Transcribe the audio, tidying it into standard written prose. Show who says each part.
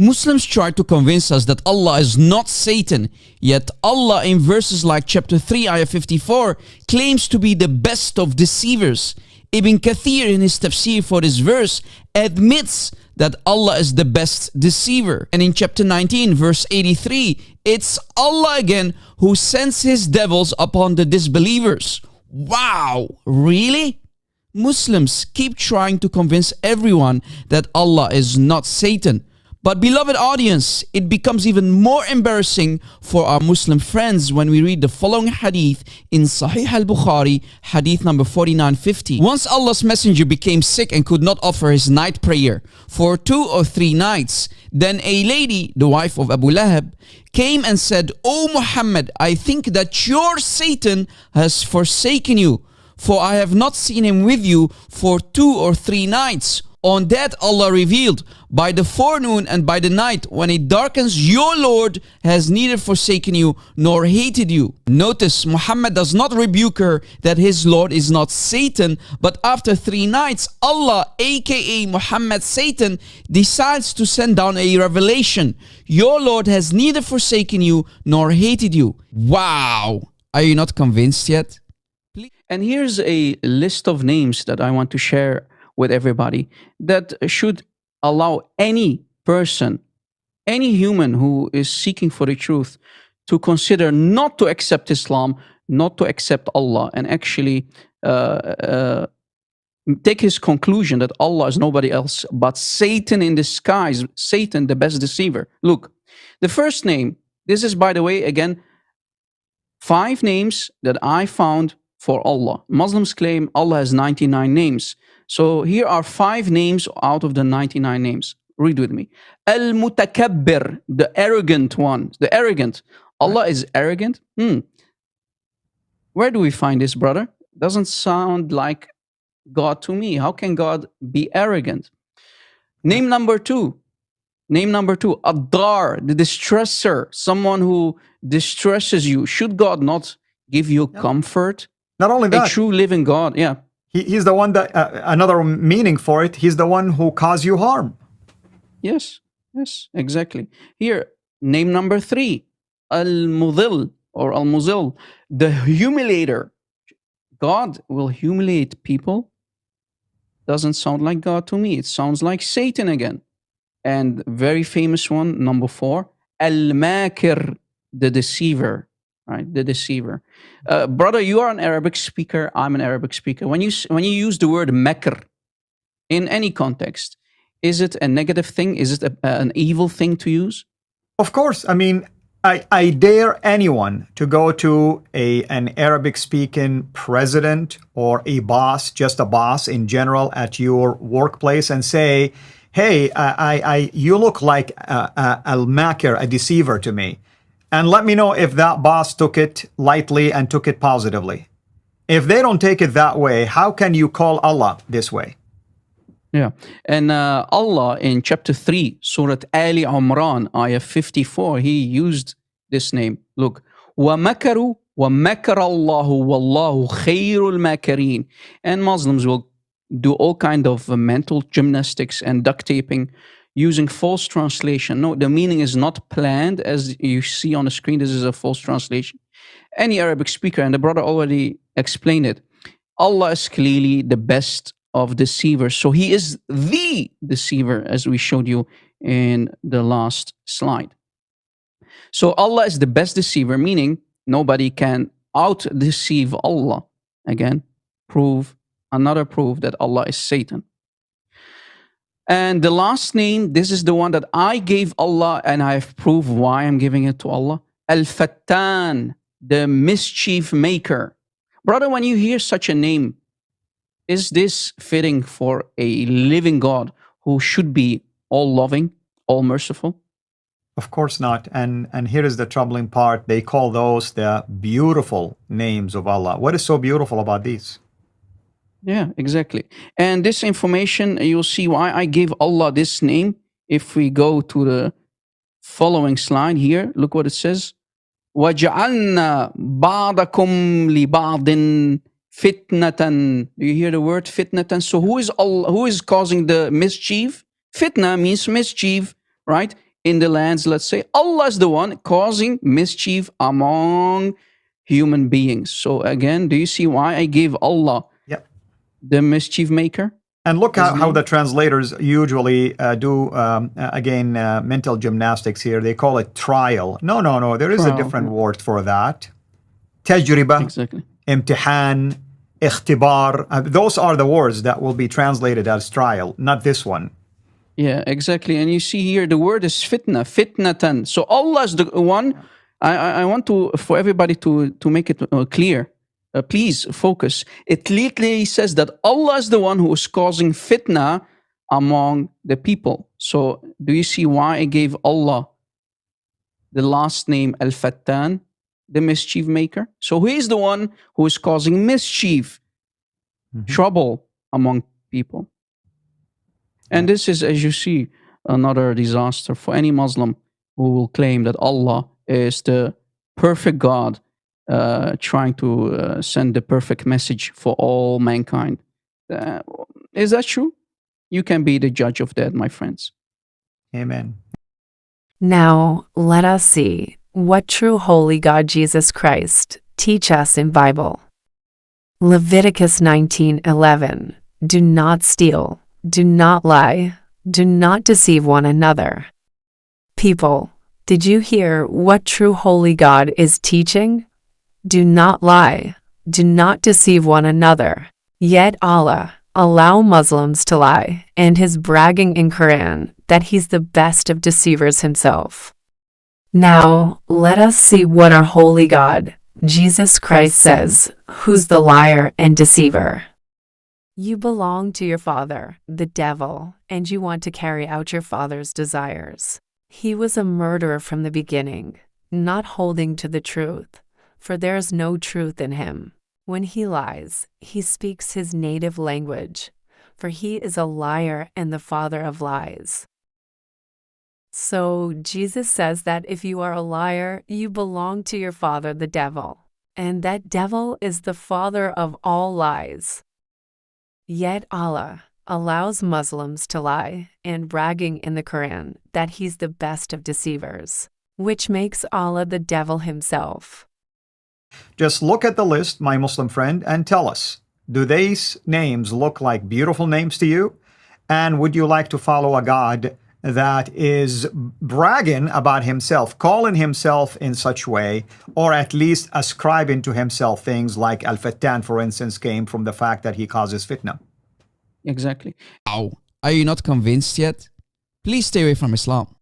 Speaker 1: Muslims try to convince us that Allah is not Satan, yet Allah in verses like chapter 3 ayah 54 claims to be the best of deceivers. Ibn Kathir in his tafsir for this verse admits that Allah is the best deceiver. And in chapter 19 verse 83, it's Allah again who sends his devils upon the disbelievers. Wow, really? Muslims keep trying to convince everyone that Allah is not Satan. But beloved audience, it becomes even more embarrassing for our Muslim friends when we read the following hadith in Sahih al-Bukhari, hadith number 4950. Once Allah's messenger became sick and could not offer his night prayer for 2 or 3 nights, then a lady, the wife of Abu Lahab, came and said, "O Muhammad, I think that your Satan has forsaken you, for I have not seen him with you for 2 or 3 nights. On that Allah revealed, by the forenoon and by the night, when it darkens, your Lord has neither forsaken you nor hated you." Notice, Muhammad does not rebuke her that his Lord is not Satan, but after 3 nights, Allah, aka Muhammad Satan, decides to send down a revelation. Your Lord has neither forsaken you nor hated you. Wow! Are you not convinced yet? And here's a list of names that I want to share with everybody that should allow any person, any human who is seeking for the truth to consider not to accept Islam, not to accept Allah, and actually take his conclusion that Allah is nobody else but Satan in disguise, Satan the best deceiver. Look, the first name, this is, by the way, again, 5 names that I found for Allah. Muslims claim Allah has 99 names. So here are 5 names out of the 99 names. Read with me. Al-Mutakabbir, the arrogant one. The arrogant. Allah is arrogant? Where do we find this, brother? Doesn't sound like God to me. How can God be arrogant? Name number 2. Name number 2. Ad-Dar, the distresser. Someone who distresses you. Should God not give you comfort?
Speaker 2: Not only that.
Speaker 1: A true living God, yeah.
Speaker 2: He's the one that, another meaning for it, he's the one who caused you harm.
Speaker 1: Yes, yes, exactly. Here, name number 3, Al-Mudhil or Al-Muzil, the humiliator. God will humiliate people. Doesn't sound like God to me. It sounds like Satan again. And very famous one, number 4, Al-Makir, the deceiver. Right, the deceiver. Brother, you are an Arabic speaker. I'm an Arabic speaker. When you use the word makr in any context, is it a negative thing? Is it an evil thing to use?
Speaker 2: Of course. I mean, I dare anyone to go to an Arabic-speaking president or a boss, just a boss in general at your workplace, and say, "Hey, you look like al-makir, a deceiver to me." And let me know if that boss took it lightly and took it positively. If they don't take it that way, how can you call Allah this way?
Speaker 1: Yeah. And Allah in chapter 3, Surah Ali Imran, ayah 54, he used this name. Look, وَمَكَرُوا وَمَكَرَ اللَّهُ وَاللَّهُ خَيْرُ الْمَاكِرِينَ. And Muslims will do all kind of mental gymnastics and duct taping using false translation. No, the meaning is not planned. As you see on the screen, this is a false translation. Any Arabic speaker, and the brother already explained it, Allah is clearly the best of deceivers. So he is the deceiver, as we showed you in the last slide. So Allah is the best deceiver, meaning nobody can out-deceive Allah. Again, another proof that Allah is Satan. And the last name, this is the one that I gave Allah, and I have proved why I'm giving it to Allah. Al-Fattan, the mischief maker. Brother, when you hear such a name, is this fitting for a living God who should be all-loving, all-merciful?
Speaker 2: Of course not. And here is the troubling part. They call those the beautiful names of Allah. What is so beautiful about these?
Speaker 1: Yeah, exactly. And this information, you'll see why I gave Allah this name. If we go to the following slide here, look what it says. وَجَعَلْنَا بَعْضَكُمْ لِبَعْضٍ fitnatan. Do you hear the word fitnatan? So who is causing the mischief? Fitna means mischief, right? in the lands, let's say, Allah is the one causing mischief among human beings. So again, do you see why I gave Allah
Speaker 2: Yep.
Speaker 1: the mischief maker?
Speaker 2: And look
Speaker 1: His
Speaker 2: how
Speaker 1: name?
Speaker 2: the translators usually do, again, mental gymnastics here. They call it trial. No. There is a
Speaker 1: Trial,
Speaker 2: different
Speaker 1: yeah.
Speaker 2: word for that. Tajriba,
Speaker 1: Exactly.
Speaker 2: imtihan, ikhtibar. Those are the words that will be translated as trial, not this one.
Speaker 1: Yeah, exactly. And you see here the word is fitna, fitnatan. So Allah is the one. I want to for everybody to make it clear. Please focus. It literally says that Allah is the one who is causing fitna among the people. So do you see why I gave Allah the last name Al-Fattan, the mischief maker? So he is the one who is causing mischief, trouble among people. And this is, as you see, another disaster for any Muslim who will claim that Allah is the perfect God, trying to send the perfect message for all mankind. Is that true? You can be the judge of that, my friends.
Speaker 2: Amen.
Speaker 3: Now, let us see what true holy God Jesus Christ teach us in Bible. Leviticus 19:11. Do not steal, do not lie, do not deceive one another. People, did you hear what true holy God is teaching? Do not lie, do not deceive one another. Yet Allah allow Muslims to lie, and his bragging in Quran that he's the best of deceivers himself. Now, let us see what our holy God, Jesus Christ, says, who's the liar and deceiver. You belong to your father, the devil, and you want to carry out your father's desires. He was a murderer from the beginning, not holding to the truth, for there is no truth in him. When he lies, he speaks his native language, for he is a liar and the father of lies. So Jesus says that if you are a liar, you belong to your father, the devil, and that devil is the father of all lies. Yet Allah allows Muslims to lie and bragging in the Quran that he's the best of deceivers, which makes Allah the devil himself.
Speaker 2: Just look at the list, my Muslim friend, and tell us, do these names look like beautiful names to you? And would you like to follow a God that is bragging about himself, calling himself in such way, or at least ascribing to himself things like Al-Fattan, for instance, came from the fact that he causes fitna?
Speaker 1: Exactly.
Speaker 4: Are you not convinced yet? Please stay away from Islam.